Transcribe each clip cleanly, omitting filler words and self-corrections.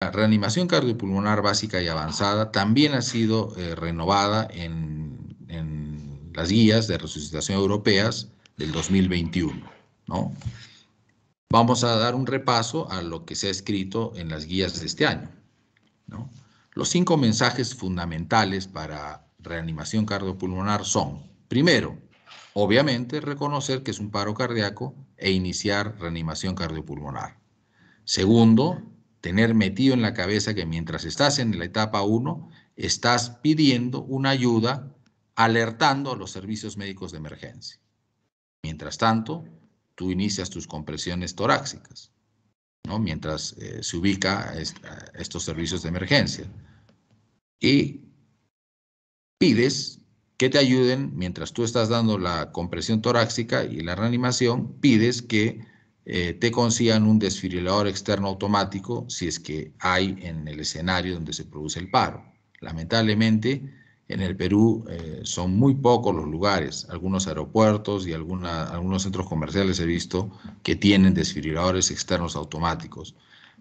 La reanimación cardiopulmonar básica y avanzada también ha sido renovada en las guías de resucitación europeas del 2021, ¿no? Vamos a dar un repaso a lo que se ha escrito en las guías de este año, ¿no? Los 5 mensajes fundamentales para reanimación cardiopulmonar son: primero, obviamente, reconocer que es un paro cardíaco e iniciar reanimación cardiopulmonar. Segundo, tener metido en la cabeza que mientras estás en la etapa 1, estás pidiendo una ayuda, alertando a los servicios médicos de emergencia. Mientras tanto, tú inicias tus compresiones torácicas, ¿no? Mientras se ubica estos servicios de emergencia. Y pides que te ayuden, mientras tú estás dando la compresión torácica y la reanimación, pides que te consigan un desfibrilador externo automático si es que hay en el escenario donde se produce el paro. Lamentablemente, en el Perú son muy pocos los lugares, algunos aeropuertos y algunos centros comerciales he visto que tienen desfibriladores externos automáticos.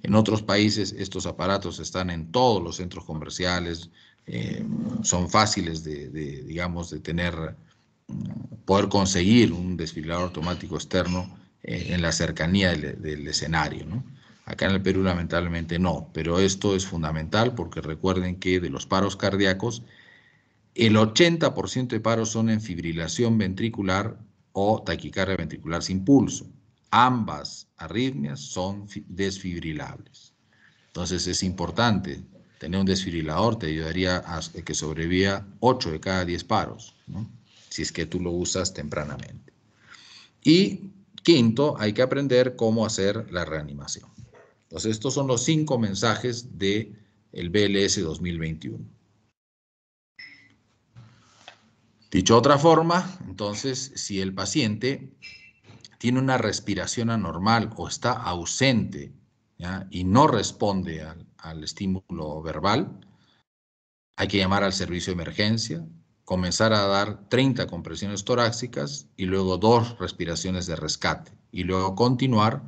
En otros países estos aparatos están en todos los centros comerciales, son fáciles digamos, de tener, poder conseguir un desfibrilador automático externo en la cercanía del escenario, ¿no? Acá en el Perú lamentablemente no, pero esto es fundamental porque recuerden que de los paros cardíacos, el 80% de paros son en fibrilación ventricular o taquicardia ventricular sin pulso. Ambas arritmias son desfibrilables. Entonces es importante tener un desfibrilador, te ayudaría a que sobreviva 8 de cada 10 paros, ¿no? Si es que tú lo usas tempranamente. Y quinto, hay que aprender cómo hacer la reanimación. Entonces estos son los 5 mensajes del BLS 2021. Dicho de otra forma, entonces, si el paciente tiene una respiración anormal o está ausente, ¿ya?, y no responde al estímulo verbal, hay que llamar al servicio de emergencia, comenzar a dar 30 compresiones torácicas y luego 2 respiraciones de rescate, y luego continuar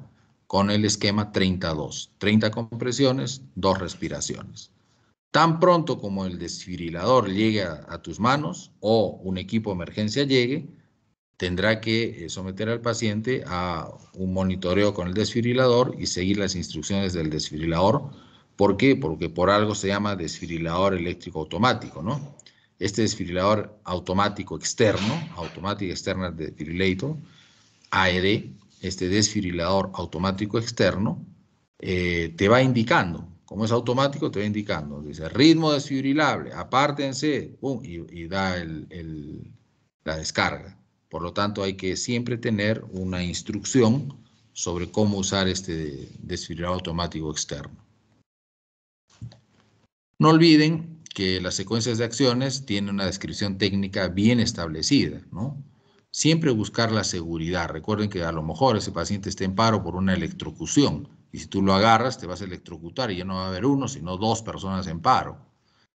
con el esquema 30-2, 30 compresiones, 2 respiraciones. Tan pronto como el desfibrilador llegue a tus manos o un equipo de emergencia llegue, tendrá que someter al paciente a un monitoreo con el desfibrilador y seguir las instrucciones del desfibrilador. ¿Por qué? Porque por algo se llama desfibrilador eléctrico automático, ¿no? Este desfibrilador automático externo, Automatic External Defibrillator, AED, este desfibrilador automático externo, te va indicando, como es automático, te va indicando, dice ritmo desfibrilable, apártense, pum, y da la descarga. Por lo tanto, hay que siempre tener una instrucción sobre cómo usar este desfibrilador automático externo. No olviden que las secuencias de acciones tienen una descripción técnica bien establecida, ¿no? Siempre buscar la seguridad. Recuerden que a lo mejor ese paciente está en paro por una electrocución y si tú lo agarras te vas a electrocutar y ya no va a haber uno, sino 2 personas en paro.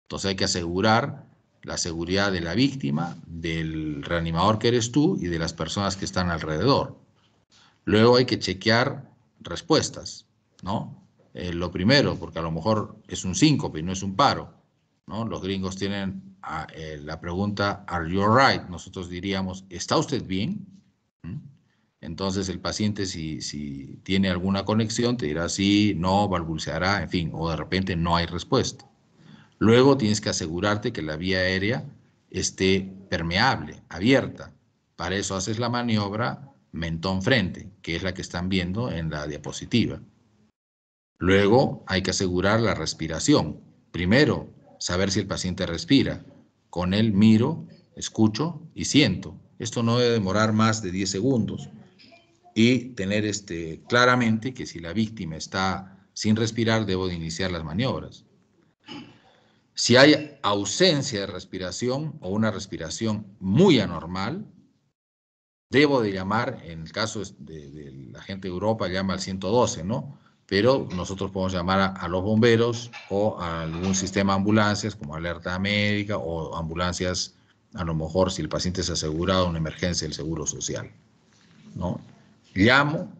Entonces hay que asegurar la seguridad de la víctima, del reanimador que eres tú y de las personas que están alrededor. Luego hay que chequear respuestas, ¿no? Lo primero, porque a lo mejor es un síncope y no es un paro, ¿no? Los gringos tienen la pregunta, ¿Are you alright? Nosotros diríamos, ¿está usted bien? ¿Mm? Entonces el paciente si tiene alguna conexión te dirá sí, no, balbuceará, en fin, o de repente no hay respuesta. Luego tienes que asegurarte que la vía aérea esté permeable, abierta. Para eso haces la maniobra mentón frente, que es la que están viendo en la diapositiva. Luego hay que asegurar la respiración. Primero, saber si el paciente respira. Con él miro, escucho y siento. Esto no debe demorar más de 10 segundos. Y tener claramente que si la víctima está sin respirar, debo de iniciar las maniobras. Si hay ausencia de respiración o una respiración muy anormal, debo de llamar, en el caso de la gente de Europa, llama al 112, ¿no? Pero nosotros podemos llamar a los bomberos o a algún sistema de ambulancias como alerta médica o ambulancias, a lo mejor si el paciente es asegurado, una emergencia del Seguro Social, ¿no? Llamo,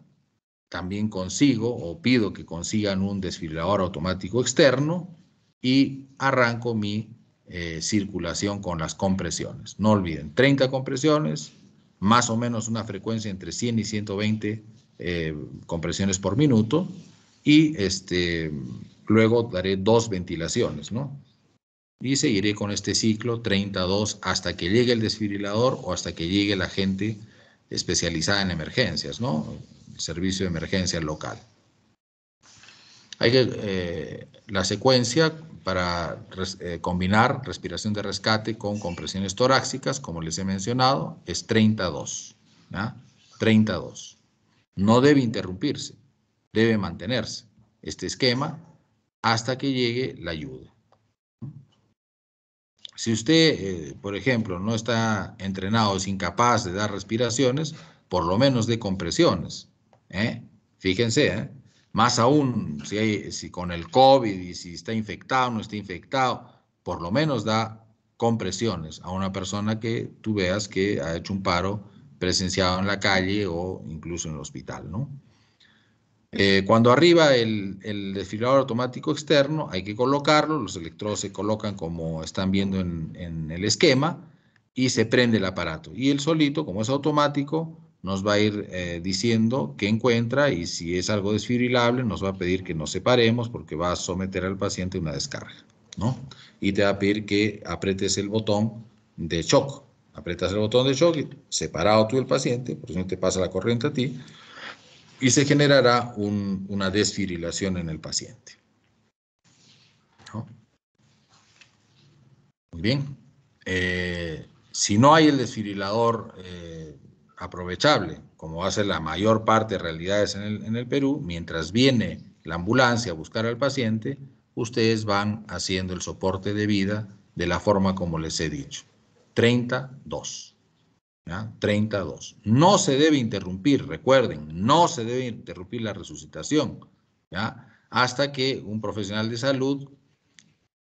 también consigo o pido que consigan un desfibrilador automático externo y arranco mi circulación con las compresiones. No olviden, 30 compresiones, más o menos una frecuencia entre 100 y 120 compresiones por minuto, y luego daré 2 ventilaciones, ¿no? Y seguiré con este ciclo 32 hasta que llegue el desfibrilador o hasta que llegue la gente especializada en emergencias, ¿no? El servicio de emergencia local. Hay que, la secuencia para combinar respiración de rescate con compresiones torácicas, como les he mencionado, es 32, ¿ya? 32. No debe interrumpirse, debe mantenerse este esquema hasta que llegue la ayuda. Si usted, por ejemplo, no está entrenado, es incapaz de dar respiraciones, por lo menos dé compresiones. Fíjense, más aún si con el COVID y si está infectado o no está infectado, por lo menos da compresiones a una persona que tú veas que ha hecho un paro presenciado en la calle o incluso en el hospital, ¿no? Cuando arriba el desfibrilador automático externo, hay que colocarlo, los electrodos se colocan como están viendo en el esquema y se prende el aparato. Y él solito, como es automático, nos va a ir diciendo qué encuentra, y si es algo desfibrilable nos va a pedir que nos separemos porque va a someter al paciente a una descarga, ¿no? Y te va a pedir que apretes el botón de shock. Apretas el botón de shock, separado tú el paciente, por si no te pasa la corriente a ti, y se generará una desfibrilación en el paciente, ¿no? Muy bien. Si no hay el desfibrilador aprovechable, como hace la mayor parte de realidades en el Perú, mientras viene la ambulancia a buscar al paciente, ustedes van haciendo el soporte de vida de la forma como les he dicho. 32. ¿Ya? 32. No se debe interrumpir, recuerden, no se debe interrumpir la resucitación, ¿ya? Hasta que un profesional de salud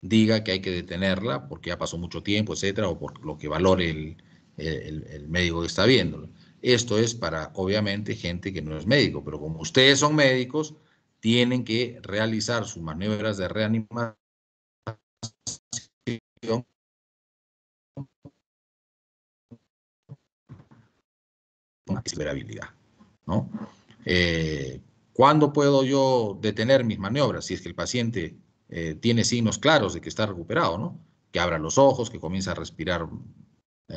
diga que hay que detenerla porque ya pasó mucho tiempo, etcétera, o por lo que valore el médico que está viéndolo. Esto es para, obviamente, gente que no es médico, pero como ustedes son médicos, tienen que realizar sus maniobras de reanimación con esperabilidad, ¿no? ¿Cuándo puedo yo detener mis maniobras? Si es que el paciente tiene signos claros de que está recuperado, ¿no? Que abra los ojos, que comience a respirar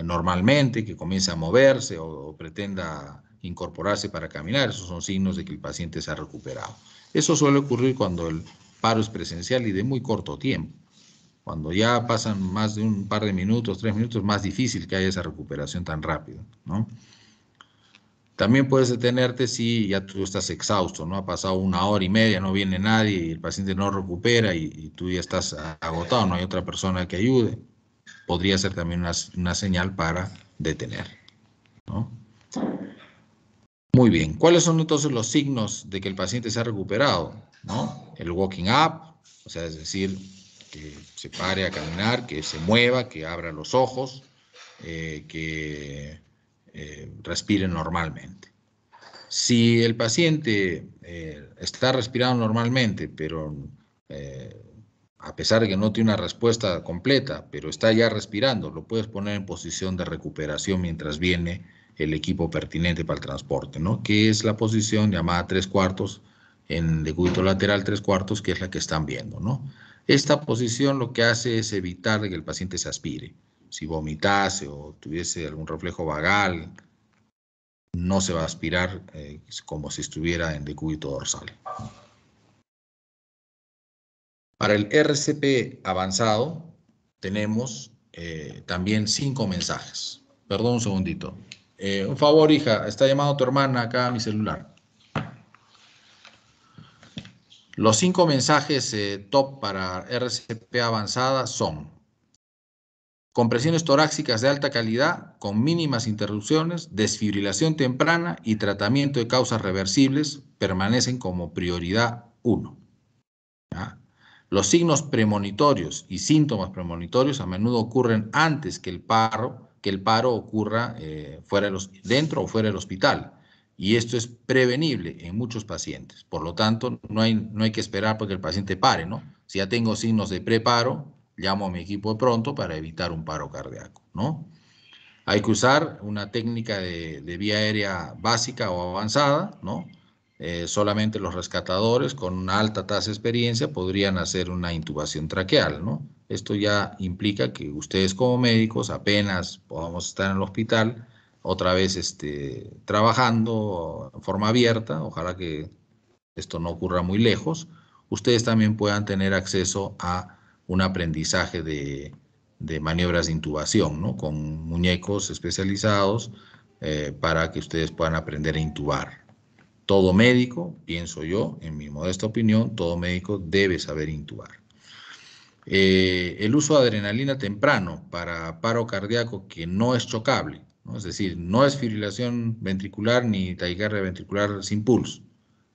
normalmente, que comience a moverse o pretenda incorporarse para caminar. Esos son signos de que el paciente se ha recuperado. Eso suele ocurrir cuando el paro es presencial y de muy corto tiempo. Cuando ya pasan más de un par de minutos, 3 minutos, es más difícil que haya esa recuperación tan rápida, ¿no? También puedes detenerte si ya tú estás exhausto, ¿no? Ha pasado 1 hora y media, no viene nadie y el paciente no recupera y tú ya estás agotado, no hay otra persona que ayude. Podría ser también una señal para detener, ¿no? Muy bien. ¿Cuáles son entonces los signos de que el paciente se ha recuperado, ¿no? El walking up, o sea, es decir, que se pare a caminar, que se mueva, que abra los ojos, que respire normalmente. Si el paciente está respirando normalmente, pero a pesar de que no tiene una respuesta completa, pero está ya respirando, lo puedes poner en posición de recuperación mientras viene el equipo pertinente para el transporte, ¿no? Que es la posición llamada 3/4, en decúbito lateral 3/4, que es la que están viendo, ¿no? Esta posición lo que hace es evitar que el paciente se aspire. Si vomitase o tuviese algún reflejo vagal, no se va a aspirar como si estuviera en decúbito dorsal. Para el RCP avanzado tenemos también 5 mensajes. Perdón un segundito. Un favor, hija, está llamando tu hermana acá a mi celular. Los 5 mensajes top para RCP avanzada son: compresiones torácicas de alta calidad con mínimas interrupciones, desfibrilación temprana y tratamiento de causas reversibles permanecen como prioridad 1. ¿Ya? Los signos premonitorios y síntomas premonitorios a menudo ocurren antes que el paro ocurra dentro o fuera del hospital. Y esto es prevenible en muchos pacientes. Por lo tanto, no hay que esperar porque el paciente pare, ¿no? Si ya tengo signos de preparo, llamo a mi equipo de pronto para evitar un paro cardíaco, ¿no? Hay que usar una técnica de vía aérea básica o avanzada, ¿no? Solamente los rescatadores con una alta tasa de experiencia podrían hacer una intubación traqueal, ¿no? Esto ya implica que ustedes como médicos apenas podamos estar en el hospital, otra vez trabajando en forma abierta, ojalá que esto no ocurra muy lejos, ustedes también puedan tener acceso a un aprendizaje de maniobras de intubación, ¿no? Con muñecos especializados para que ustedes puedan aprender a intubar. Todo médico, pienso yo, en mi modesta opinión, todo médico debe saber intubar. El uso de adrenalina temprano para paro cardíaco que no es chocable, ¿no? Es decir, no es fibrilación ventricular ni taquicardia ventricular sin pulso.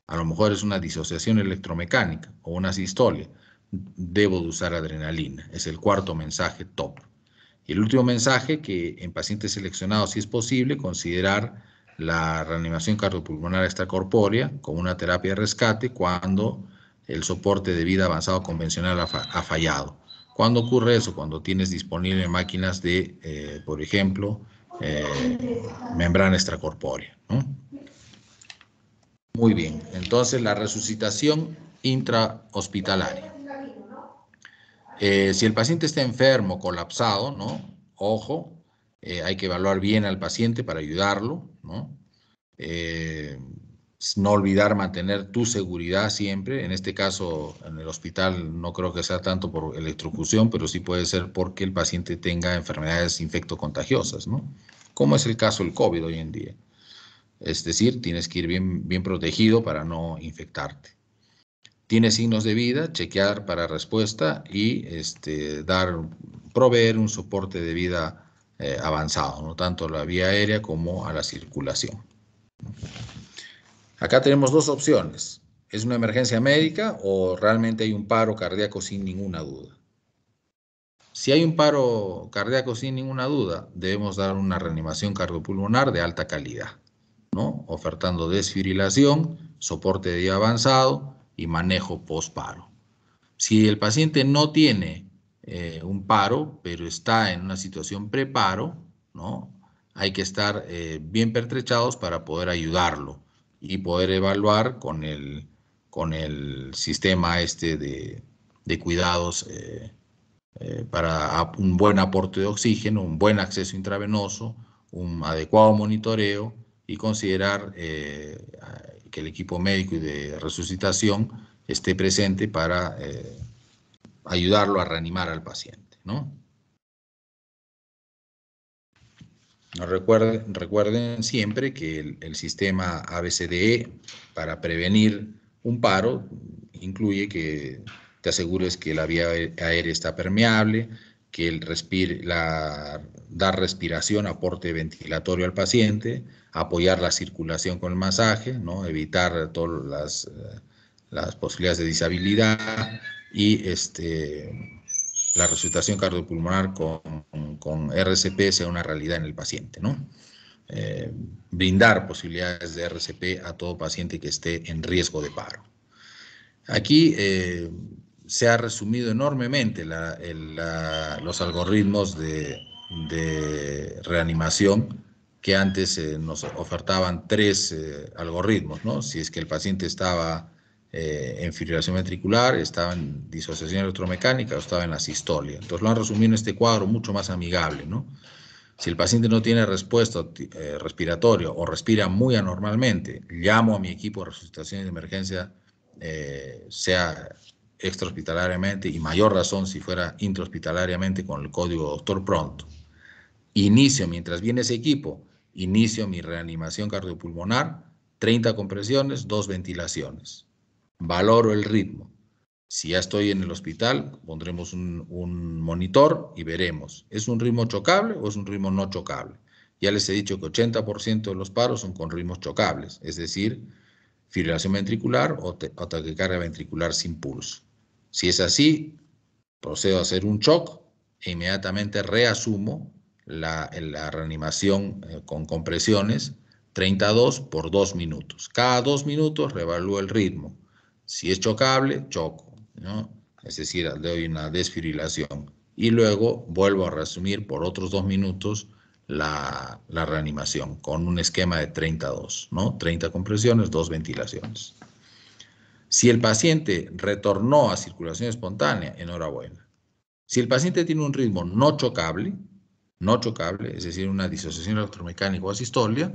A lo mejor es una disociación electromecánica o una sistolia. Debo de usar adrenalina. Es el cuarto mensaje top. Y el último mensaje, que en pacientes seleccionados, si es posible, considerar la reanimación cardiopulmonar extracorpórea como una terapia de rescate cuando el soporte de vida avanzado convencional ha fallado. ¿Cuándo ocurre eso? Cuando tienes disponible máquinas de, por ejemplo, membrana extracorpórea, ¿no? Muy bien, entonces la resucitación intrahospitalaria. Si el paciente está enfermo, colapsado, ¿no? Ojo, hay que evaluar bien al paciente para ayudarlo, ¿no? No olvidar mantener tu seguridad siempre. En este caso, en el hospital no creo que sea tanto por electrocución, pero sí puede ser porque el paciente tenga enfermedades infectocontagiosas, ¿no? Como es el caso del COVID hoy en día. Es decir, tienes que ir bien protegido para no infectarte. Tiene signos de vida, chequear para respuesta y proveer un soporte de vida avanzado, ¿no? Tanto a la vía aérea como a la circulación. Acá tenemos dos opciones. ¿Es una emergencia médica o realmente hay un paro cardíaco sin ninguna duda? Si hay un paro cardíaco sin ninguna duda, debemos dar una reanimación cardiopulmonar de alta calidad, ¿no? Ofertando desfibrilación, soporte de vida avanzado y manejo post-paro. Si el paciente no tiene un paro, pero está en una situación preparo, ¿no? Hay que estar bien pertrechados para poder ayudarlo y poder evaluar con el sistema de cuidados para un buen aporte de oxígeno, un buen acceso intravenoso, un adecuado monitoreo y considerar que el equipo médico y de resucitación esté presente para ayudarlo a reanimar al paciente, ¿no? Recuerden siempre que el sistema ABCDE para prevenir un paro incluye que te asegures que la vía aérea está permeable, que dar respiración, aporte ventilatorio al paciente, apoyar la circulación con el masaje, ¿no? Evitar todas las posibilidades de disabilidad y la resucitación cardiopulmonar con RCP sea una realidad en el paciente, ¿no? Brindar posibilidades de RCP a todo paciente que esté en riesgo de paro. Aquí se ha resumido enormemente los algoritmos de reanimación que antes nos ofertaban tres algoritmos, ¿no? Si es que el paciente estaba en fibrilación ventricular, estaba en disociación electromecánica o estaba en la sistolia. Entonces lo han resumido en este cuadro mucho más amigable, ¿no? Si el paciente no tiene respuesta respiratoria o respira muy anormalmente, llamo a mi equipo de resucitación y de emergencia, sea extrahospitalariamente y mayor razón si fuera intrahospitalariamente con el código doctor pronto. Inicio, mientras viene ese equipo, inicio mi reanimación cardiopulmonar, 30 compresiones, 2 ventilaciones. Valoro el ritmo. Si ya estoy en el hospital, pondremos un monitor y veremos, ¿es un ritmo chocable o es un ritmo no chocable? Ya les he dicho que 80% de los paros son con ritmos chocables, es decir, fibrilación ventricular o taquicardia ventricular sin pulso. Si es así, procedo a hacer un shock e inmediatamente reasumo la reanimación con compresiones 32 por 2 minutos. Cada 2 minutos reevalúo el ritmo. Si es chocable, choco, ¿no? Es decir, le doy una desfibrilación. Y luego vuelvo a resumir por otros 2 minutos la reanimación con un esquema de 32, ¿no? 30 compresiones, 2 ventilaciones. Si el paciente retornó a circulación espontánea, enhorabuena. Si el paciente tiene un ritmo no chocable, es decir, una disociación electromecánica o asistolia,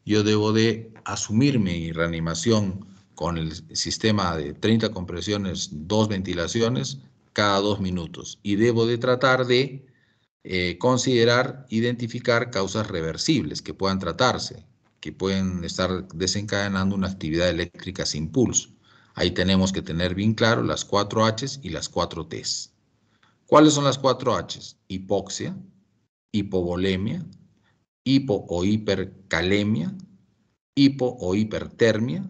yo debo de asumir mi reanimación con el sistema de 30 compresiones, 2 ventilaciones cada 2 minutos. Y debo de tratar de considerar, identificar causas reversibles que puedan tratarse, que pueden estar desencadenando una actividad eléctrica sin pulso. Ahí tenemos que tener bien claro las 4 H's y las 4 T's. ¿Cuáles son las 4 H's? Hipoxia, hipovolemia, hipo o hipercalemia, hipo o hipertermia,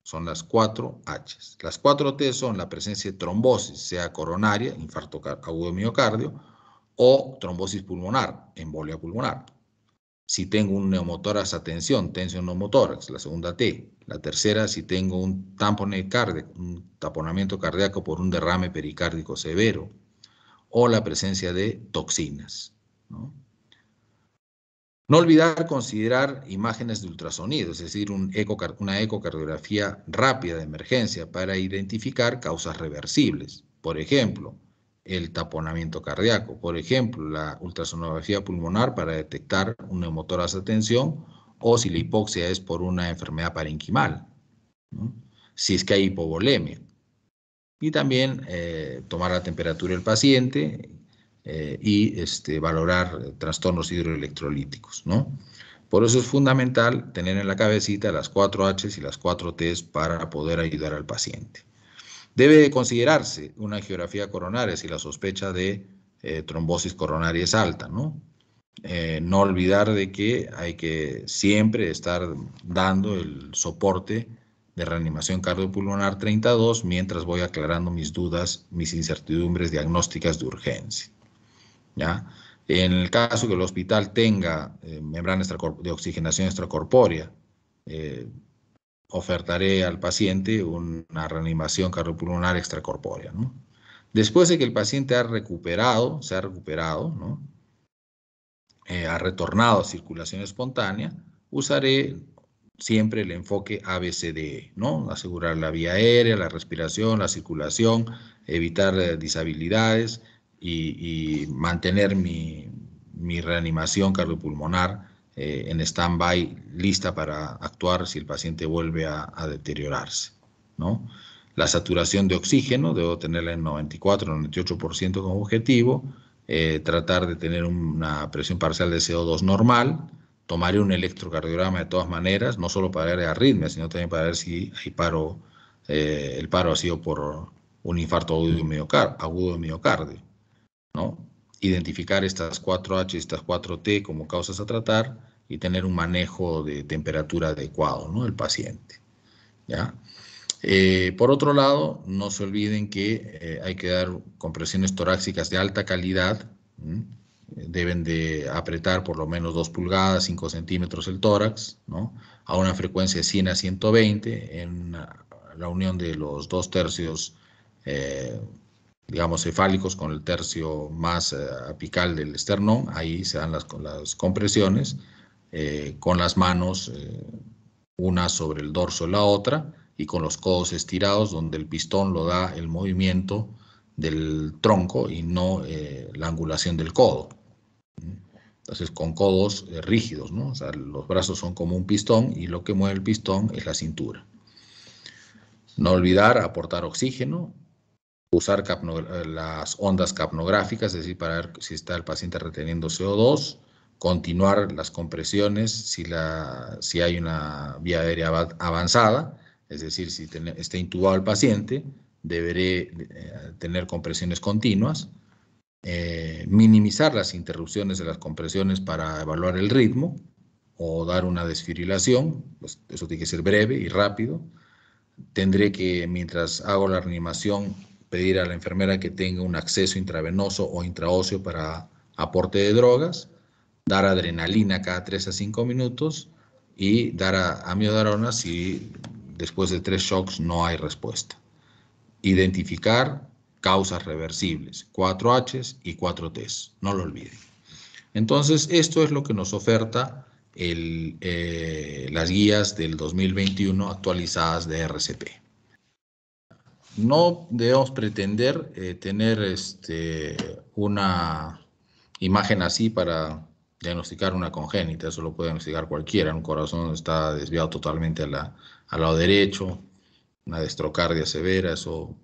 son las 4 H's. Las 4 T son la presencia de trombosis, sea coronaria, infarto agudo de miocardio, o trombosis pulmonar, embolia pulmonar. Si tengo un neumotórax a tensión, tensión neumotórax, la segunda T. La tercera, si tengo un tamponamiento cardíaco, un taponamiento cardíaco por un derrame pericárdico severo, o la presencia de toxinas, ¿no? No olvidar considerar imágenes de ultrasonido, es decir, una ecocardiografía rápida de emergencia para identificar causas reversibles. Por ejemplo, el taponamiento cardíaco. Por ejemplo, la ultrasonografía pulmonar para detectar un neumotórax de tensión o si la hipoxia es por una enfermedad parenquimal, ¿no? Si es que hay hipovolemia. Y también tomar la temperatura del paciente y valorar trastornos hidroelectrolíticos, ¿no? Por eso es fundamental tener en la cabecita las 4 H's y las 4 T's para poder ayudar al paciente. Debe considerarse una angiografía coronaria si la sospecha de trombosis coronaria es alta, ¿no? No olvidar de que hay que siempre estar dando el soporte de reanimación cardiopulmonar 32 mientras voy aclarando mis dudas, mis incertidumbres diagnósticas de urgencia, ¿ya? En el caso que el hospital tenga membrana de oxigenación extracorpórea, ofertaré al paciente una reanimación cardiopulmonar extracorpórea, ¿no? Después de que el paciente se ha recuperado, ¿no? Ha retornado a circulación espontánea, usaré siempre el enfoque ABCDE, ¿no? Asegurar la vía aérea, la respiración, la circulación, evitar disabilidades y mantener mi reanimación cardiopulmonar en stand-by, lista para actuar si el paciente vuelve a deteriorarse, ¿no? La saturación de oxígeno, debo tenerla en 94-98% como objetivo. Tratar de tener una presión parcial de CO2 normal. Tomaré un electrocardiograma de todas maneras, no solo para ver arritmia, sino también para ver si hay paro, el paro ha sido por un infarto agudo de miocardio, ¿no? Identificar estas 4 H y estas 4 T como causas a tratar y tener un manejo de temperatura adecuado, ¿no? del paciente, ¿ya? Por otro lado, no se olviden que hay que dar compresiones torácicas de alta calidad. Deben de apretar por lo menos 2 pulgadas, 5 centímetros el tórax, ¿no? A una frecuencia de 100 a 120 en la unión de los 2 tercios, digamos, cefálicos con el tercio más apical del esternón. Ahí se dan las compresiones con las manos, una sobre el dorso de la otra, y con los codos estirados, donde el pistón lo da el movimiento del tronco y no la angulación del codo. Entonces, con codos rígidos, ¿no? O sea, los brazos son como un pistón y lo que mueve el pistón es la cintura. No olvidar aportar oxígeno, usar las ondas capnográficas, es decir, para ver si está el paciente reteniendo CO2, continuar las compresiones si hay una vía aérea avanzada, es decir, si está intubado el paciente, deberé tener compresiones continuas, minimizar las interrupciones de las compresiones para evaluar el ritmo o dar una desfibrilación, pues eso tiene que ser breve y rápido. Tendré que, mientras hago la reanimación, pedir a la enfermera que tenga un acceso intravenoso o intraóseo para aporte de drogas, dar adrenalina cada 3 a 5 minutos y dar amiodarona si después de 3 shocks no hay respuesta. Identificar causas reversibles, 4Hs y 4Ts, no lo olviden. Entonces, esto es lo que nos oferta las guías del 2021 actualizadas de RCP. No debemos pretender tener una imagen así para diagnosticar una congénita. Eso lo puede diagnosticar cualquiera. Un corazón está desviado totalmente al lado derecho, una destrocardia severa, eso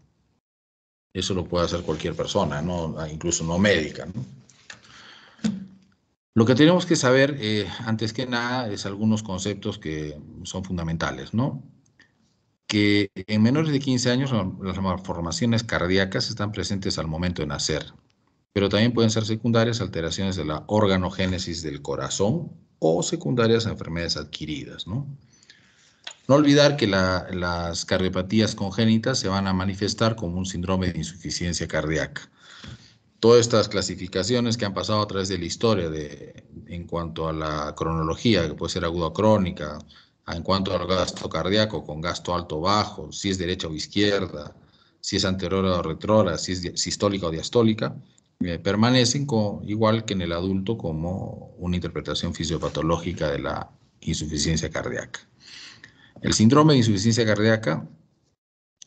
lo puede hacer cualquier persona, ¿no? Incluso no médica, ¿no? Lo que tenemos que saber, antes que nada, es algunos conceptos que son fundamentales, ¿no? Que en menores de 15 años las malformaciones cardíacas están presentes al momento de nacer, pero también pueden ser secundarias alteraciones de la organogénesis del corazón o secundarias a enfermedades adquiridas, ¿no? No olvidar que las cardiopatías congénitas se van a manifestar como un síndrome de insuficiencia cardíaca. Todas estas clasificaciones que han pasado a través de la historia en cuanto a la cronología, que puede ser aguda o crónica, en cuanto al gasto cardíaco, con gasto alto o bajo, si es derecha o izquierda, si es anterior o retrógrada, si es sistólica o diastólica, permanecen igual que en el adulto como una interpretación fisiopatológica de la insuficiencia cardíaca. El síndrome de insuficiencia cardíaca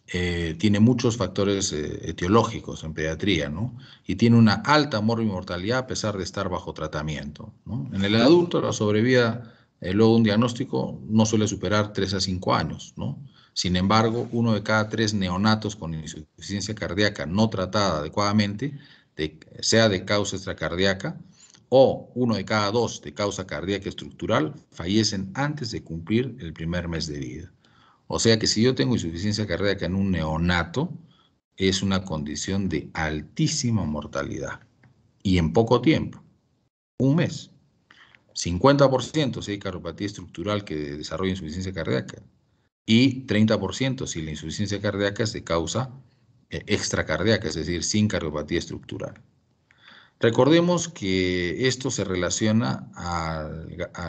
tiene muchos factores etiológicos en pediatría, ¿no? Y tiene una alta morbimortalidad a pesar de estar bajo tratamiento, ¿no? En el adulto, la sobrevida luego de un diagnóstico no suele superar 3 a 5 años, ¿no? Sin embargo, 1 de cada 3 neonatos con insuficiencia cardíaca no tratada adecuadamente, sea de causa extracardíaca, o 1 de cada 2 de causa cardíaca estructural, fallecen antes de cumplir el primer mes de vida. O sea que si yo tengo insuficiencia cardíaca en un neonato, es una condición de altísima mortalidad. Y en poco tiempo, un mes. 50% si hay cardiopatía estructural que desarrolla insuficiencia cardíaca. Y 30% si la insuficiencia cardíaca es de causa extracardíaca, es decir, sin cardiopatía estructural. Recordemos que esto se relaciona a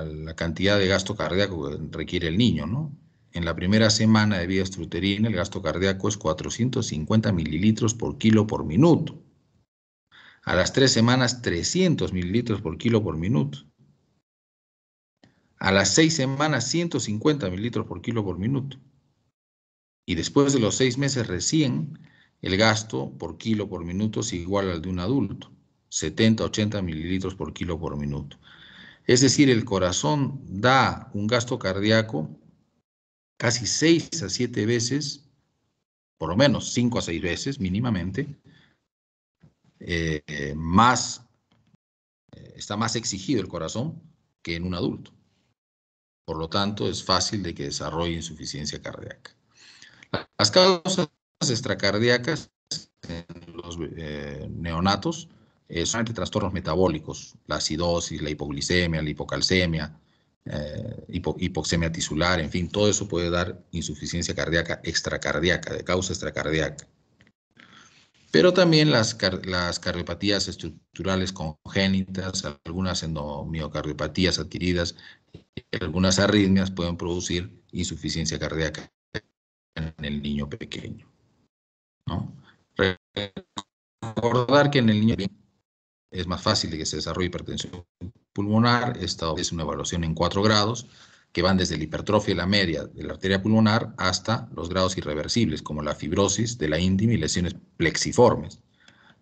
la cantidad de gasto cardíaco que requiere el niño, ¿no? En la primera semana de vida extrauterina, el gasto cardíaco es 450 mililitros por kilo por minuto. A las 3 semanas, 300 mililitros por kilo por minuto. A las 6 semanas, 150 mililitros por kilo por minuto. Y después de los 6 meses recién, el gasto por kilo por minuto es igual al de un adulto, 70-80 mililitros por kilo por minuto. Es decir, el corazón da un gasto cardíaco casi 6 a 7 veces, por lo menos 5 a 6 veces mínimamente, está más exigido el corazón que en un adulto. Por lo tanto, es fácil de que desarrolle insuficiencia cardíaca. Las causas extracardíacas en los neonatos son trastornos metabólicos, la acidosis, la hipoglicemia, la hipocalcemia, hipoxemia tisular, en fin, todo eso puede dar insuficiencia cardíaca extracardíaca, de causa extracardíaca. Pero también las cardiopatías estructurales congénitas, algunas endomiocardiopatías adquiridas, algunas arritmias pueden producir insuficiencia cardíaca en el niño pequeño, ¿no? Recordar que en el niño es más fácil de que se desarrolle hipertensión pulmonar. Esta es una evaluación en 4 grados que van desde la hipertrofia y la media de la arteria pulmonar hasta los grados irreversibles, como la fibrosis de la íntima y lesiones plexiformes.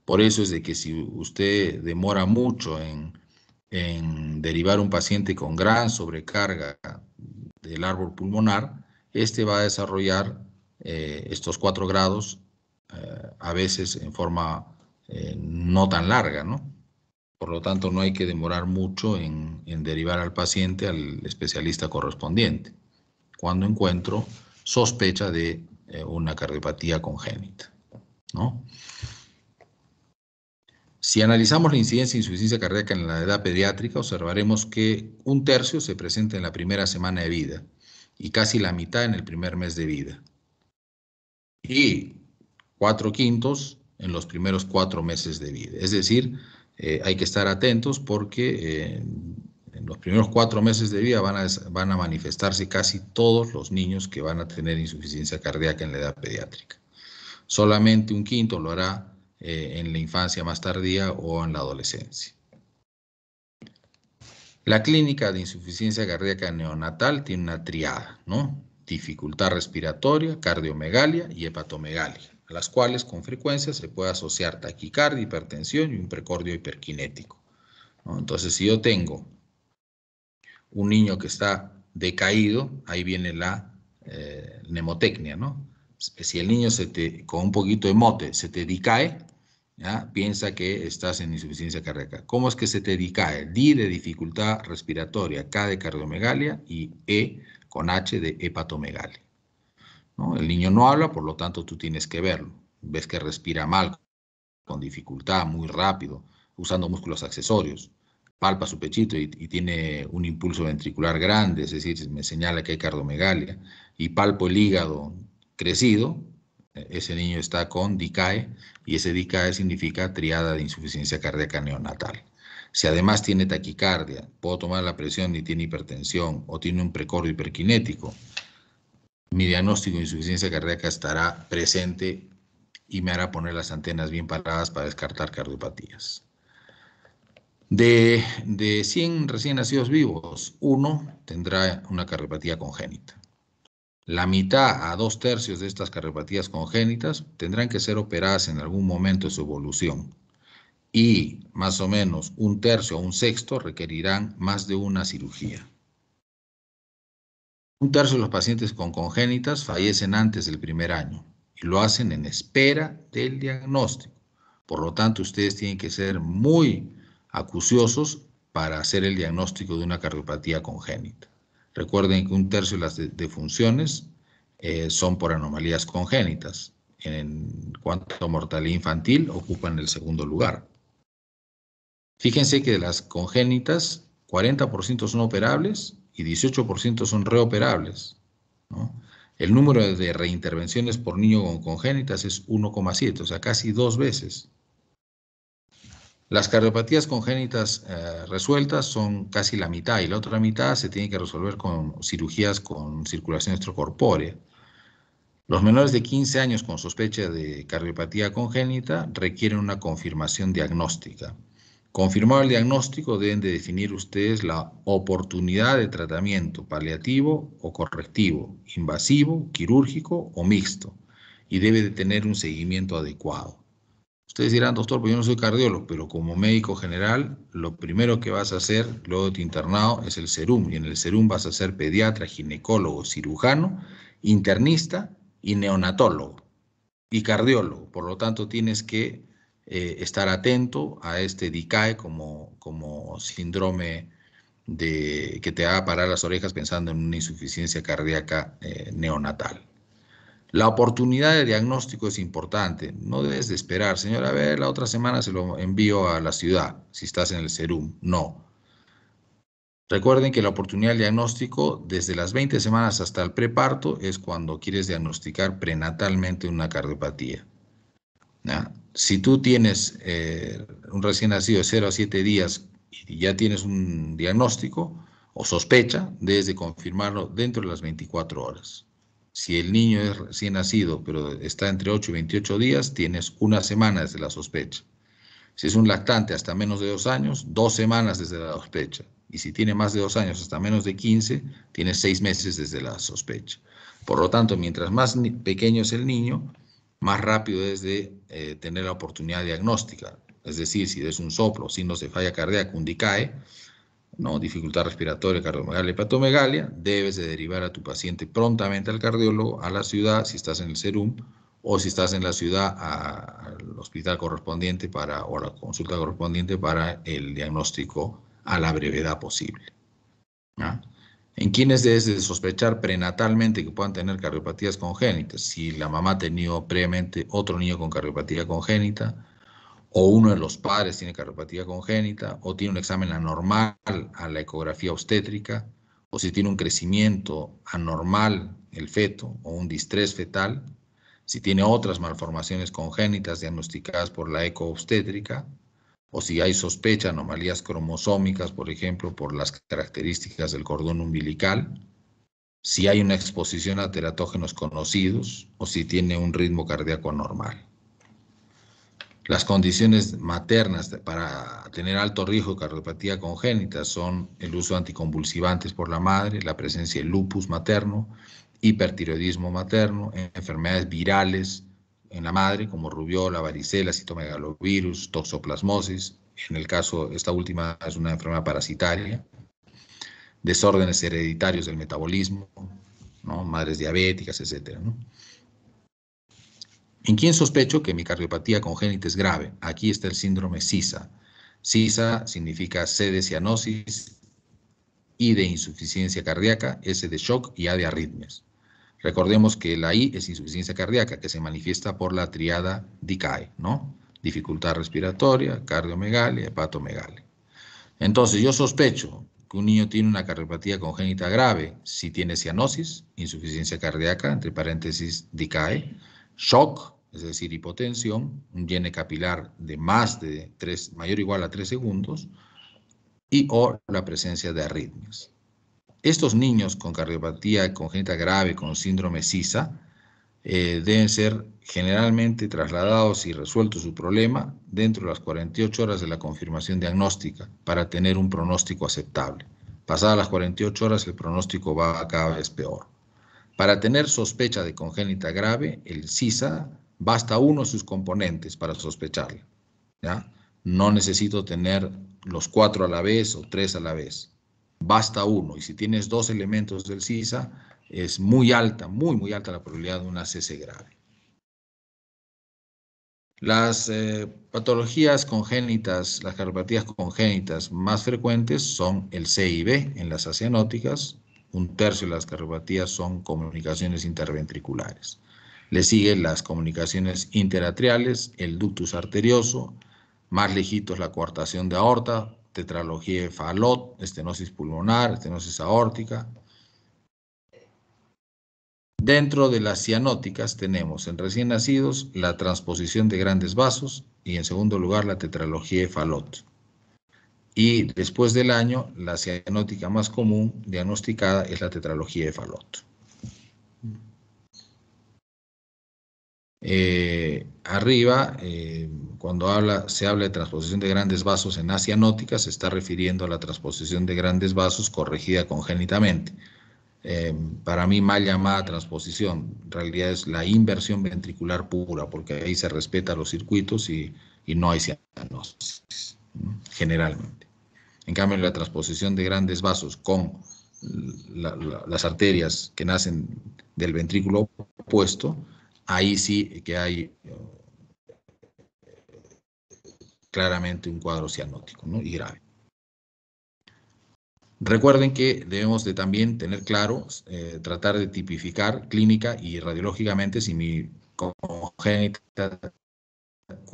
Por eso es de que si usted demora mucho en derivar un paciente con gran sobrecarga del árbol pulmonar, este va a desarrollar estos 4 grados a veces en forma no tan larga, ¿no? Por lo tanto, no hay que demorar mucho en derivar al paciente al especialista correspondiente cuando encuentro sospecha de una cardiopatía congénita, ¿no? Si analizamos la incidencia de insuficiencia cardíaca en la edad pediátrica, observaremos que 1/3 se presenta en la primera semana de vida y casi la mitad en el primer mes de vida. Y 4/5 en los primeros 4 meses de vida. Es decir, hay que estar atentos porque en los primeros 4 meses de vida van a manifestarse casi todos los niños que van a tener insuficiencia cardíaca en la edad pediátrica. Solamente un quinto lo hará en la infancia más tardía o en la adolescencia. La clínica de insuficiencia cardíaca neonatal tiene una triada, ¿no? Dificultad respiratoria, cardiomegalia y hepatomegalia, a las cuales con frecuencia se puede asociar taquicardia, hipertensión y un precordio hiperkinético, ¿no? Entonces, si yo tengo un niño que está decaído, ahí viene la mnemotecnia, ¿no? Si el niño con un poquito de mote se te decae, ¿ya? Piensa que estás en insuficiencia cardíaca. ¿Cómo es que se te decae? D de dificultad respiratoria, K de cardiomegalia y E con H de hepatomegalia, ¿no? El niño no habla, por lo tanto tú tienes que verlo. Ves que respira mal, con dificultad, muy rápido, usando músculos accesorios. Palpa su pechito y tiene un impulso ventricular grande, es decir, me señala que hay cardiomegalia, y palpo el hígado crecido, ese niño está con DICAE, y ese DICAE significa triada de insuficiencia cardíaca neonatal. Si además tiene taquicardia, puedo tomar la presión y tiene hipertensión, o tiene un precordio hiperkinético, mi diagnóstico de insuficiencia cardíaca estará presente y me hará poner las antenas bien paradas para descartar cardiopatías. De 100 recién nacidos vivos, 1 tendrá una cardiopatía congénita. La mitad a 2/3 de estas cardiopatías congénitas tendrán que ser operadas en algún momento de su evolución. Y más o menos 1/3 o 1/6 requerirán más de una cirugía. 1/3 de los pacientes con congénitas fallecen antes del primer año y lo hacen en espera del diagnóstico. Por lo tanto, ustedes tienen que ser muy acuciosos para hacer el diagnóstico de una cardiopatía congénita. Recuerden que 1/3 de las defunciones son por anomalías congénitas. En cuanto a mortalidad infantil, ocupan el segundo lugar. Fíjense que de las congénitas, 40% son operables y 18% son reoperables, ¿no? El número de reintervenciones por niño con congénitas es 1,7, o sea, casi 2 veces. Las cardiopatías congénitas resueltas son casi la mitad y la otra mitad se tiene que resolver con cirugías con circulación extracorpórea. Los menores de 15 años con sospecha de cardiopatía congénita requieren una confirmación diagnóstica. Confirmado el diagnóstico, deben de definir ustedes la oportunidad de tratamiento paliativo o correctivo, invasivo, quirúrgico o mixto, y debe de tener un seguimiento adecuado. Ustedes dirán, doctor, pues yo no soy cardiólogo, pero como médico general, lo primero que vas a hacer luego de tu internado es el serum, y en el serum vas a ser pediatra, ginecólogo, cirujano, internista y neonatólogo y cardiólogo. Por lo tanto, tienes que estar atento a este DICAE como síndrome que te haga parar las orejas pensando en una insuficiencia cardíaca neonatal. La oportunidad de diagnóstico es importante. No debes de esperar, señora, a ver, la otra semana se lo envío a la ciudad, si estás en el serum. No. Recuerden que la oportunidad del diagnóstico desde las 20 semanas hasta el preparto es cuando quieres diagnosticar prenatalmente una cardiopatía, ¿ya? Si tú tienes un recién nacido de 0 a 7 días y ya tienes un diagnóstico o sospecha, debes de confirmarlo dentro de las 24 horas. Si el niño es recién nacido, pero está entre 8 y 28 días, tienes 1 semana desde la sospecha. Si es un lactante hasta menos de 2 años, 2 semanas desde la sospecha. Y si tiene más de 2 años hasta menos de 15, tienes 6 meses desde la sospecha. Por lo tanto, mientras más pequeño es el niño, más rápido es de tener la oportunidad diagnóstica. Es decir, si es un soplo, signos de falla cardíaca, un DICAE, ¿no? Dificultad respiratoria, cardiomegalia, hepatomegalia, debes de derivar a tu paciente prontamente al cardiólogo, a la ciudad, si estás en el serum, o si estás en la ciudad, al hospital correspondiente o a la consulta correspondiente para el diagnóstico a la brevedad posible, ¿no? ¿En quiénes debes de sospechar prenatalmente que puedan tener cardiopatías congénitas? Si la mamá ha tenido previamente otro niño con cardiopatía congénita, o uno de los padres tiene cardiopatía congénita, o tiene un examen anormal a la ecografía obstétrica, o si tiene un crecimiento anormal el feto o un distrés fetal, si tiene otras malformaciones congénitas diagnosticadas por la eco obstétrica, o si hay sospecha, anomalías cromosómicas, por ejemplo, por las características del cordón umbilical, si hay una exposición a teratógenos conocidos o si tiene un ritmo cardíaco anormal. Las condiciones maternas para tener alto riesgo de cardiopatía congénita son el uso de anticonvulsivantes por la madre, la presencia de lupus materno, hipertiroidismo materno, enfermedades virales en la madre como rubiola, varicela, citomegalovirus, toxoplasmosis. En el caso, esta última es una enfermedad parasitaria, desórdenes hereditarios del metabolismo, ¿no? Madres diabéticas, etc., ¿no? ¿En quién sospecho que mi cardiopatía congénita es grave? Aquí está el síndrome SISA. SISA significa C de cianosis, I de insuficiencia cardíaca, S de shock y A de arritmias. Recordemos que la I es insuficiencia cardíaca, que se manifiesta por la triada DICAE, ¿no? Dificultad respiratoria, cardiomegalia, hepatomegalia. Entonces, yo sospecho que un niño tiene una cardiopatía congénita grave si tiene cianosis, insuficiencia cardíaca, entre paréntesis DICAE, shock, es decir, hipotensión, un llene capilar de más de 3, mayor o igual a 3 segundos, y o la presencia de arritmias. Estos niños con cardiopatía congénita grave con síndrome SISA deben ser generalmente trasladados y resuelto su problema dentro de las 48 horas de la confirmación diagnóstica para tener un pronóstico aceptable. Pasadas las 48 horas el pronóstico va cada vez peor. Para tener sospecha de congénita grave, el SISA basta uno de sus componentes para sospecharla, ¿ya? No necesito tener los 4 a la vez o 3 a la vez. Basta uno. Y si tienes 2 elementos del SISA, es muy alta, muy alta la probabilidad de una CC grave. Las patologías congénitas, las cardiopatías congénitas más frecuentes son el C y B en las acianóticas. Un tercio de las cardiopatías son comunicaciones interventriculares. Le siguen las comunicaciones interatriales, el ductus arterioso, más lejitos la coartación de aorta, tetralogía de Fallot, estenosis pulmonar, estenosis aórtica. Dentro de las cianóticas tenemos en recién nacidos la transposición de grandes vasos y en segundo lugar la tetralogía de Fallot. Y después del año, la cianótica más común diagnosticada es la tetralogía de Fallot. Arriba, cuando se habla de transposición de grandes vasos en acianótica, se está refiriendo a la transposición de grandes vasos corregida congénitamente. Para mí mal llamada transposición, en realidad es la inversión ventricular pura, porque ahí se respetan los circuitos y no hay cianosis, generalmente. En cambio, la transposición de grandes vasos con las arterias que nacen del ventrículo opuesto, ahí sí que hay claramente un cuadro cianótico, ¿no? Y grave. Recuerden que debemos de también tener claro, tratar de tipificar clínica y radiológicamente si mi congénita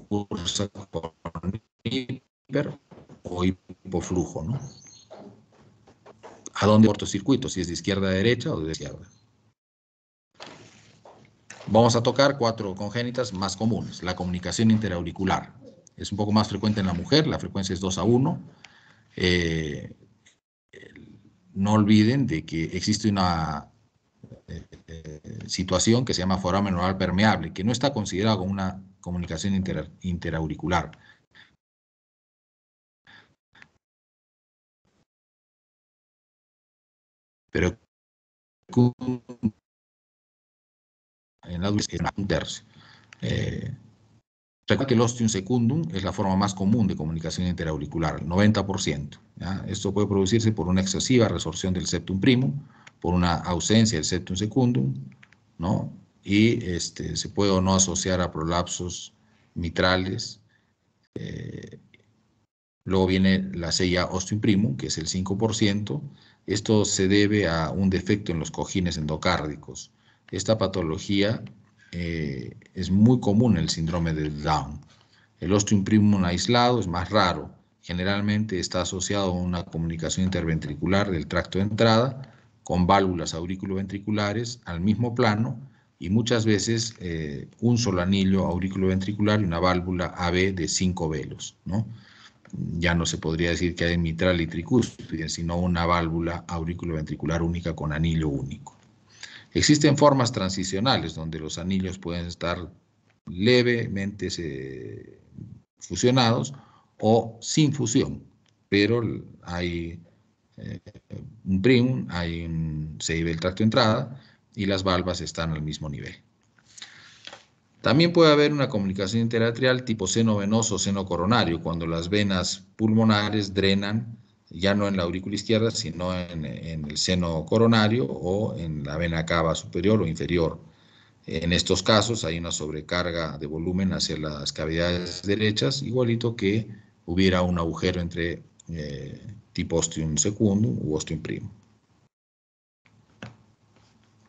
cursa con hiper o hipoflujo, ¿no? ¿A dónde cortocircuito? Si es de izquierda a derecha o de izquierda. Vamos a tocar 4 congénitas más comunes. La comunicación interauricular. Es un poco más frecuente en la mujer, la frecuencia es 2 a 1. No olviden de que existe una situación que se llama foramen oral permeable, que no está considerada como una comunicación interauricular. Pero en la adultez es un tercio. Recuerda que el ostium secundum es la forma más común de comunicación interauricular, el 90%. ¿Ya? Esto puede producirse por una excesiva resorción del septum primum, por una ausencia del septum secundum, ¿no? Y se puede o no asociar a prolapsos mitrales. Luego viene la sella ostium primum, que es el 5%. Esto se debe a un defecto en los cojines endocárdicos. Esta patología es muy común en el síndrome de Down. El ostium primum aislado es más raro. Generalmente está asociado a una comunicación interventricular del tracto de entrada con válvulas auriculoventriculares al mismo plano y muchas veces un solo anillo auriculoventricular y una válvula AB de 5 velos, ¿no? ya no se podría decir que hay mitral y tricúspide, sino una válvula auriculoventricular única con anillo único. Existen formas transicionales donde los anillos pueden estar levemente fusionados o sin fusión, pero hay un primum, hay un CIB del tracto de entrada y las valvas están al mismo nivel. También puede haber una comunicación interatrial tipo seno venoso o seno coronario, cuando las venas pulmonares drenan ya no en la aurícula izquierda, sino en el seno coronario o en la vena cava superior o inferior. En estos casos hay una sobrecarga de volumen hacia las cavidades derechas, igualito que hubiera un agujero entre tipo ostium secundum u ostium primum.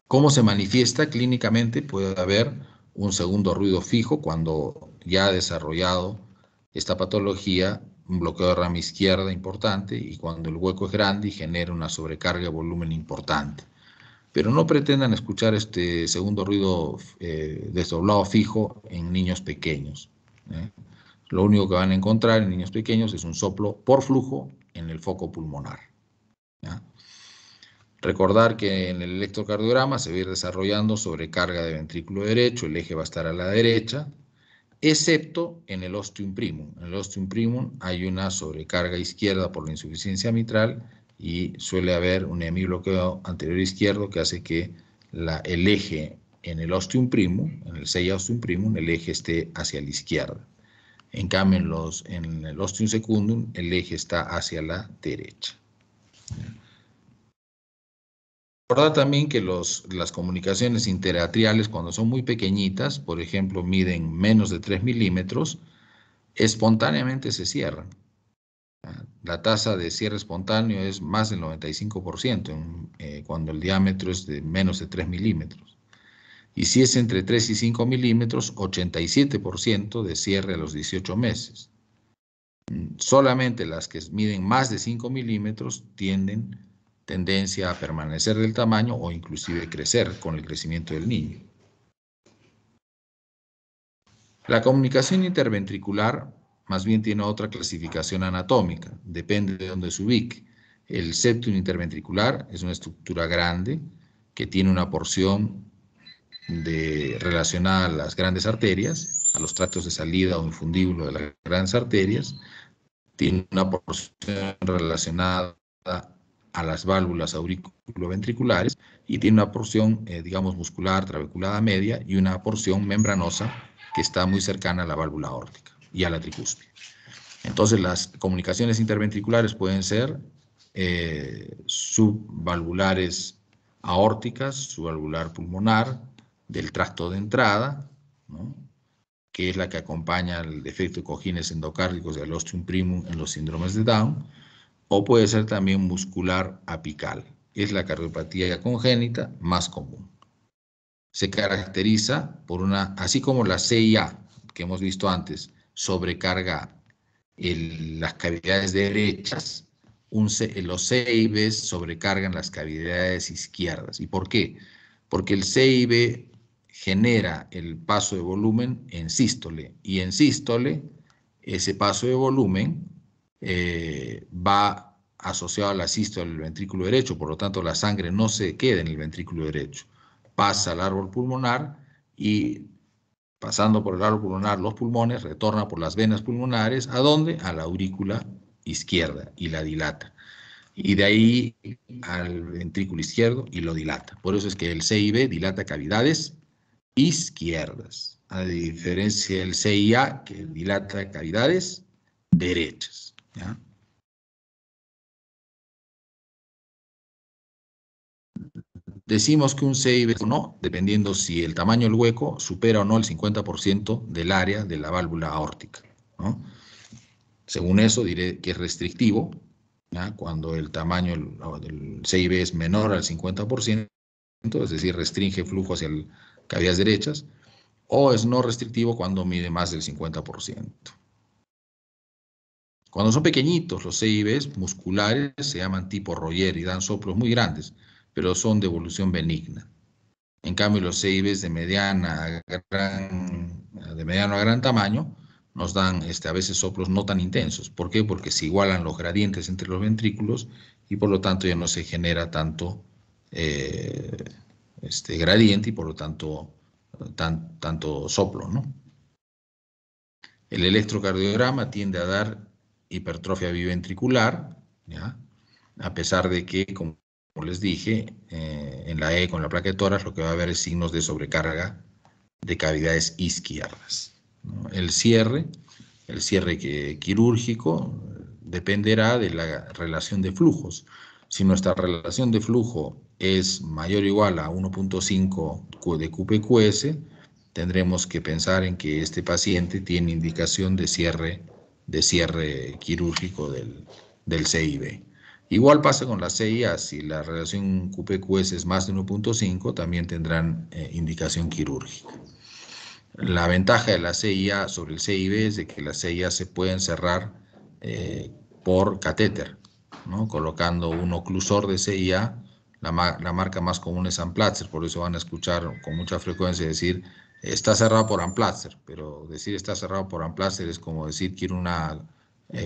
¿Cómo se manifiesta clínicamente? Puede haber un segundo ruido fijo cuando ya ha desarrollado esta patología, un bloqueo de rama izquierda importante y cuando el hueco es grande y genera una sobrecarga de volumen importante. Pero no pretendan escuchar este segundo ruido desdoblado fijo en niños pequeños. Lo único que van a encontrar en niños pequeños es un soplo por flujo en el foco pulmonar. ¿Ya? Recordar que en el electrocardiograma se va a ir desarrollando sobrecarga de ventrículo derecho, el eje va a estar a la derecha, excepto en el ostium primum. En el ostium primum hay una sobrecarga izquierda por la insuficiencia mitral y suele haber un hemibloqueo anterior izquierdo que hace que el eje en el ostium primum, en el 6 ostium primum, el eje esté hacia la izquierda. En cambio, en el ostium secundum, el eje está hacia la derecha. Recordar también que las comunicaciones interatriales, cuando son muy pequeñitas, por ejemplo, miden menos de 3 milímetros, espontáneamente se cierran. La tasa de cierre espontáneo es más del 95% cuando el diámetro es de menos de 3 milímetros. Y si es entre 3 y 5 milímetros, 87% de cierre a los 18 meses. Solamente las que miden más de 5 milímetros tienen tendencia a permanecer del tamaño o inclusive crecer con el crecimiento del niño. La comunicación interventricular más bien tiene otra clasificación anatómica, depende de dónde se ubique. El septum interventricular es una estructura grande que tiene una porción relacionada a las grandes arterias, a los tractos de salida o infundíbulo de las grandes arterias, tiene una porción relacionada a las válvulas auriculoventriculares y tiene una porción, digamos, muscular, trabeculada media y una porción membranosa que está muy cercana a la válvula aórtica y a la tricúspide. Entonces, las comunicaciones interventriculares pueden ser subvalvulares aórticas, subvalvular pulmonar, del tracto de entrada, ¿no?, que es la que acompaña el defecto de cojines endocárdicos del ostium primum en los síndromes de Down, o puede ser también muscular apical. Es la cardiopatía congénita más común. Se caracteriza por así como la CIA que hemos visto antes, sobrecarga las cavidades derechas, los CIBs sobrecargan las cavidades izquierdas. ¿Y por qué? Porque el CIB genera el paso de volumen en sístole, y en sístole ese paso de volumen va asociado a la sístole del ventrículo derecho, por lo tanto la sangre no se queda en el ventrículo derecho, pasa al árbol pulmonar y pasando por el árbol pulmonar, los pulmones, retorna por las venas pulmonares, ¿a dónde? A la aurícula izquierda y la dilata. Y de ahí al ventrículo izquierdo y lo dilata. Por eso es que el CIB dilata cavidades izquierdas, a diferencia del CIA que dilata cavidades derechas. ¿Ya? Decimos que un CIB o no, dependiendo si el tamaño del hueco supera o no el 50% del área de la válvula aórtica, ¿no? Según eso, diré que es restrictivo, ¿ya?, cuando el tamaño del CIB es menor al 50%, es decir, restringe flujo hacia las cavidades derechas, o es no restrictivo cuando mide más del 50%. Cuando son pequeñitos, los CIBs musculares se llaman tipo Royer y dan soplos muy grandes, pero son de evolución benigna. En cambio, los CIBs de mediano a gran tamaño nos dan a veces soplos no tan intensos. ¿Por qué? Porque se igualan los gradientes entre los ventrículos y por lo tanto ya no se genera tanto gradiente y por lo tanto tanto soplo, ¿no? El electrocardiograma tiende a dar hipertrofia biventricular, ¿ya? A pesar de que, como les dije, en la E con la placa de tórax lo que va a haber es signos de sobrecarga de cavidades izquierdas, ¿no? El cierre quirúrgico dependerá de la relación de flujos. Si nuestra relación de flujo es mayor o igual a 1.5 de QPQS, tendremos que pensar en que este paciente tiene indicación de cierre quirúrgico del CIB. Igual pasa con la CIA, si la relación QPQS es más de 1.5, también tendrán indicación quirúrgica. La ventaja de la CIA sobre el CIB es de que la CIA se pueden cerrar por catéter, ¿no? Colocando un oclusor de CIA. La marca más común es Amplatzer, por eso van a escuchar con mucha frecuencia decir está cerrado por Amplatzer, pero decir está cerrado por Amplatzer es como decir quiero una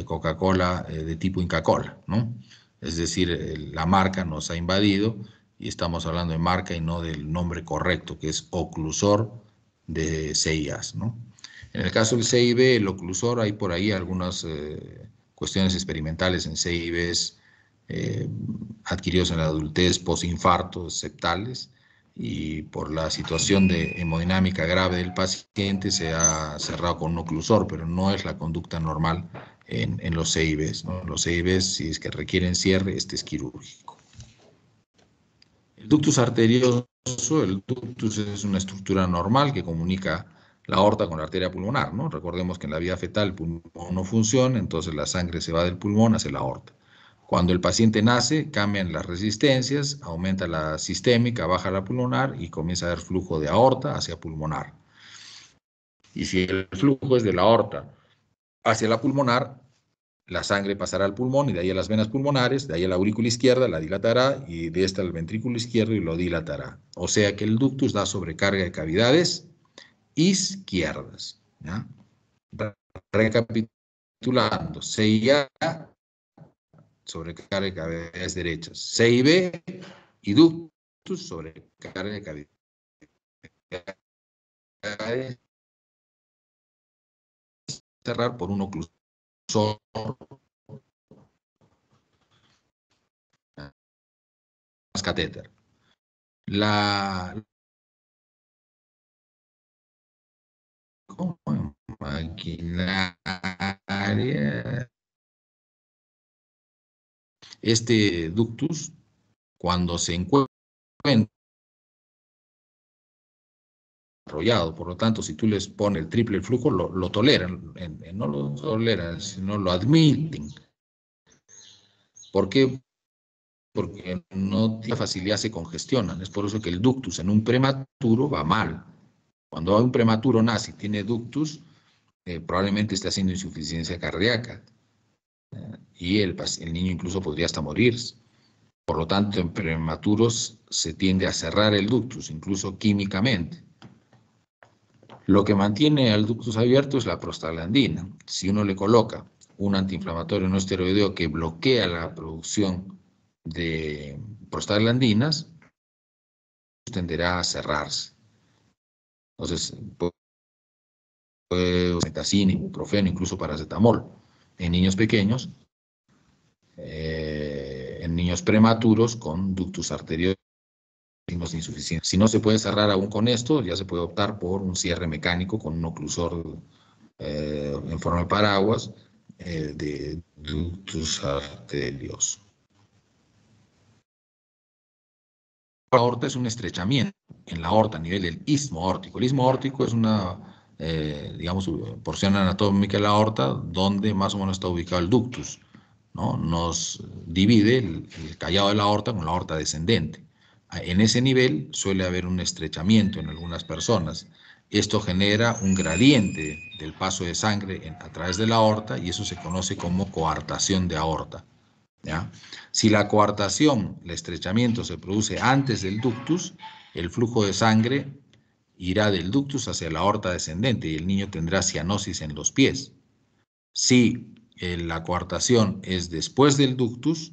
Coca-Cola de tipo Inca-Cola, ¿no? Es decir, la marca nos ha invadido y estamos hablando de marca y no del nombre correcto, que es oclusor de CIAs, ¿no? En el caso del CIB, el oclusor, hay por ahí algunas cuestiones experimentales en CIBs adquiridos en la adultez posinfartos septales, y por la situación de hemodinámica grave del paciente se ha cerrado con un oclusor, pero no es la conducta normal en los CIBs, ¿no? Los CIBs, si es que requieren cierre, este es quirúrgico. El ductus arterioso, el ductus es una estructura normal que comunica la aorta con la arteria pulmonar, ¿no? Recordemos que en la vida fetal el pulmón no funciona, entonces la sangre se va del pulmón hacia la aorta. Cuando el paciente nace, cambian las resistencias, aumenta la sistémica, baja la pulmonar y comienza a haber flujo de aorta hacia pulmonar. Y si el flujo es de la aorta hacia la pulmonar, la sangre pasará al pulmón y de ahí a las venas pulmonares, de ahí a la aurícula izquierda, la dilatará y de esta al ventrículo izquierdo y lo dilatará. O sea que el ductus da sobrecarga de cavidades izquierdas, ¿ya? Recapitulando, CIA, sobrecarga de cavidades derechas, CIB y ductus, sobrecarga de cavidades, cerrar por un oclusor más catéter. La maquinaria, este ductus, cuando se encuentra desarrollado, por lo tanto, si tú les pones el triple flujo, lo toleran, no lo toleran, sino lo admiten. ¿Por qué? Porque no tiene facilidad, se congestionan. Es por eso que el ductus en un prematuro va mal. Cuando un prematuro nace y tiene ductus, probablemente esté haciendo insuficiencia cardíaca. Y el niño incluso podría hasta morir. Por lo tanto, en prematuros se tiende a cerrar el ductus, incluso químicamente. Lo que mantiene al ductus abierto es la prostaglandina. Si uno le coloca un antiinflamatorio no esteroideo que bloquea la producción de prostaglandinas, tenderá a cerrarse. Entonces, puede metacina, ibuprofeno, incluso paracetamol en niños pequeños, en niños prematuros con ductus arterioso insuficiente. Si no se puede cerrar aún con esto, ya se puede optar por un cierre mecánico con un oclusor en forma de paraguas de ductus arterioso. La aorta es un estrechamiento en la aorta a nivel del istmo aórtico. El istmo aórtico es una, digamos, porción anatómica de la aorta donde más o menos está ubicado el ductus, ¿no? Nos divide el callado de la aorta con la aorta descendente. En ese nivel suele haber un estrechamiento en algunas personas. Esto genera un gradiente del paso de sangre a través de la aorta y eso se conoce como coartación de aorta, ¿ya? Si la coartación, el estrechamiento se produce antes del ductus, el flujo de sangre irá del ductus hacia la aorta descendente y el niño tendrá cianosis en los pies. Si la coartación es después del ductus,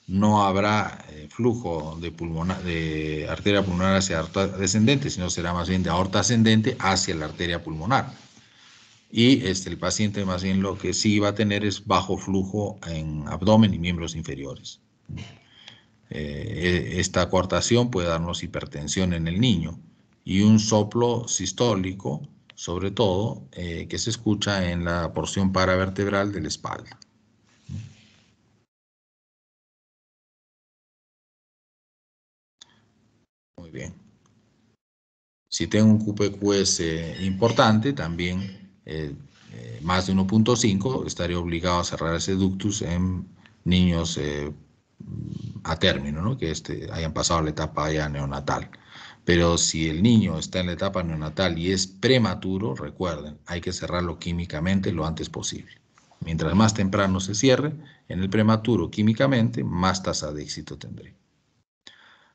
no habrá flujo de arteria pulmonar hacia aorta descendente, sino será más bien de aorta ascendente hacia la arteria pulmonar. Y el paciente más bien lo que sí va a tener es bajo flujo en abdomen y miembros inferiores. Esta coartación puede darnos hipertensión en el niño y un soplo sistólico, sobre todo, que se escucha en la porción paravertebral de la espalda. Muy bien. Si tengo un QPQS importante, también más de 1.5, estaría obligado a cerrar ese ductus en niños a término, ¿no? Que hayan pasado la etapa ya neonatal. Pero si el niño está en la etapa neonatal y es prematuro, recuerden, hay que cerrarlo químicamente lo antes posible. Mientras más temprano se cierre, en el prematuro químicamente, más tasa de éxito tendré.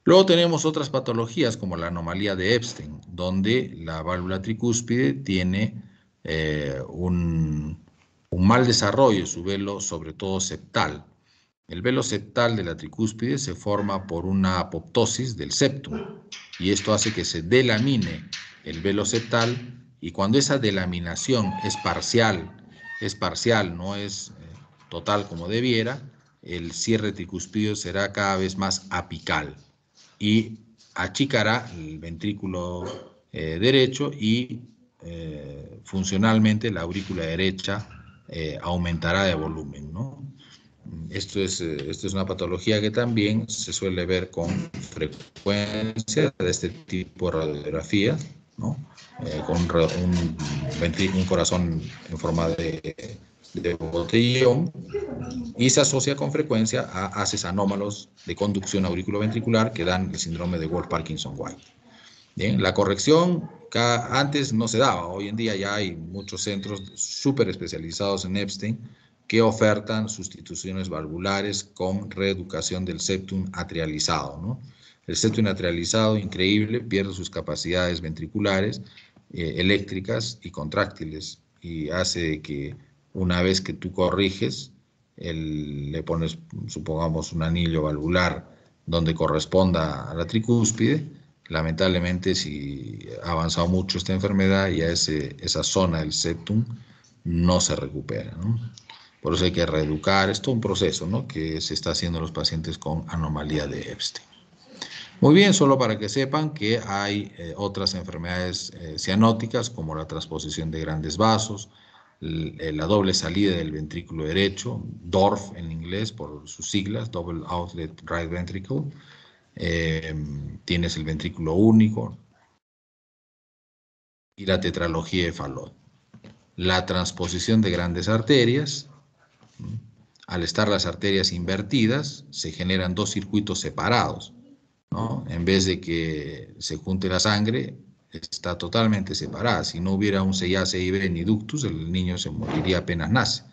Luego tenemos otras patologías como la anomalía de Epstein, donde la válvula tricúspide tiene un mal desarrollo de su velo, sobre todo septal. El velo septal de la tricúspide se forma por una apoptosis del septum y esto hace que se delamine el velo septal y cuando esa delaminación es parcial, no es total como debiera, el cierre tricúspide será cada vez más apical y achicará el ventrículo derecho y funcionalmente la aurícula derecha aumentará de volumen, ¿no? Esto es una patología que también se suele ver con frecuencia de este tipo de radiografía, ¿no? Con un corazón en forma de botellón y se asocia con frecuencia a haces anómalos de conducción auriculoventricular que dan el síndrome de Wolff-Parkinson-White. Bien, la corrección antes no se daba, hoy en día ya hay muchos centros súper especializados en Epstein que ofertan sustituciones valvulares con reeducación del septum atrializado, ¿no? El septum atrializado, increíble, pierde sus capacidades ventriculares, eléctricas y contráctiles y hace que una vez que tú corriges, le pones, supongamos, un anillo valvular donde corresponda a la tricúspide, lamentablemente si ha avanzado mucho esta enfermedad, ya esa zona del septum no se recupera, ¿no? Por eso hay que reeducar, es todo un proceso, ¿no?, que se está haciendo en los pacientes con anomalía de Epstein. Muy bien, solo para que sepan que hay otras enfermedades cianóticas como la transposición de grandes vasos, la doble salida del ventrículo derecho, DORF en inglés por sus siglas, Double Outlet Right Ventricle, tienes el ventrículo único y la tetralogía de Fallot. La transposición de grandes arterias, al estar las arterias invertidas, se generan dos circuitos separados, ¿no? En vez de que se junte la sangre, está totalmente separada. Si no hubiera un CIA-CIB ni ductus, el niño se moriría apenas nace,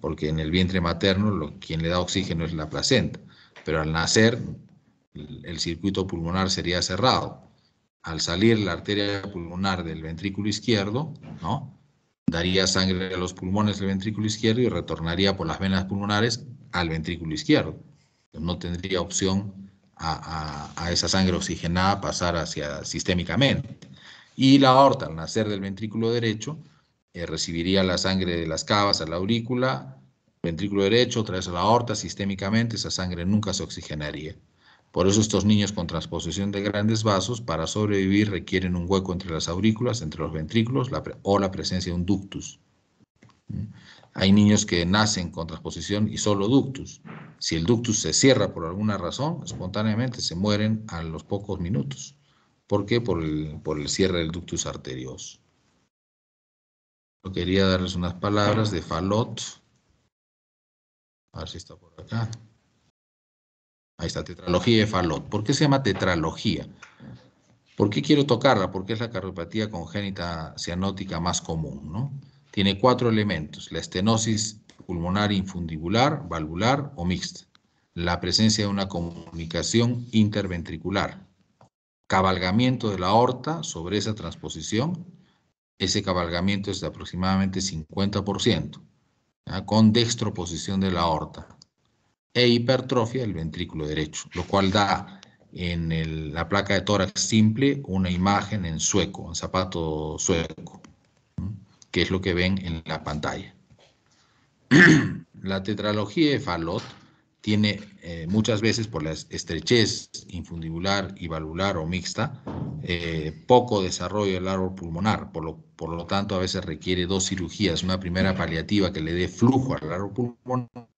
porque en el vientre materno quien le da oxígeno es la placenta, pero al nacer el circuito pulmonar sería cerrado. Al salir la arteria pulmonar del ventrículo izquierdo, ¿no?, daría sangre a los pulmones del ventrículo izquierdo y retornaría por las venas pulmonares al ventrículo izquierdo. No tendría opción a esa sangre oxigenada pasar sistémicamente. Y la aorta, al nacer del ventrículo derecho, recibiría la sangre de las cavas a la aurícula, ventrículo derecho, otra vez a la aorta, sistémicamente, esa sangre nunca se oxigenaría. Por eso estos niños con transposición de grandes vasos, para sobrevivir, requieren un hueco entre las aurículas, entre los ventrículos, o la presencia de un ductus. Hay niños que nacen con transposición y solo ductus. Si el ductus se cierra por alguna razón, espontáneamente se mueren a los pocos minutos. ¿Por qué? Por el cierre del ductus arterioso. Yo quería darles unas palabras de Fallot. A ver si está por acá. Ahí está, tetralogía de Fallot. ¿Por qué se llama tetralogía? ¿Por qué quiero tocarla? Porque es la cardiopatía congénita cianótica más común, ¿no? Tiene 4 elementos: la estenosis pulmonar infundibular, valvular o mixta, la presencia de una comunicación interventricular, cabalgamiento de la aorta sobre esa transposición. Ese cabalgamiento es de aproximadamente 50%, ¿ya? Con dextroposición de la aorta e hipertrofia del ventrículo derecho, lo cual da en la placa de tórax simple una imagen en sueco, en zapato sueco, que es lo que ven en la pantalla. La tetralogía de Fallot tiene muchas veces por la estrechez infundibular y valvular o mixta, poco desarrollo del árbol pulmonar, por lo tanto a veces requiere dos cirugías, una primera paliativa que le dé flujo al árbol pulmonar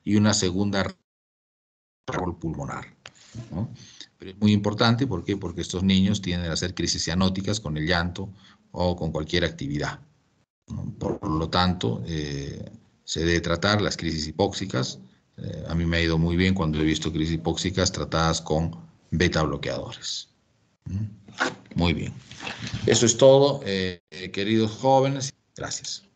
y una segunda árbol pulmonar, ¿no? Pero es muy importante, ¿por qué? Porque estos niños tienden a hacer crisis cianóticas con el llanto o con cualquier actividad, ¿no? Por lo tanto, se debe tratar las crisis hipóxicas. A mí me ha ido muy bien cuando he visto crisis hipóxicas tratadas con beta bloqueadores. Muy bien. Eso es todo, queridos jóvenes. Gracias.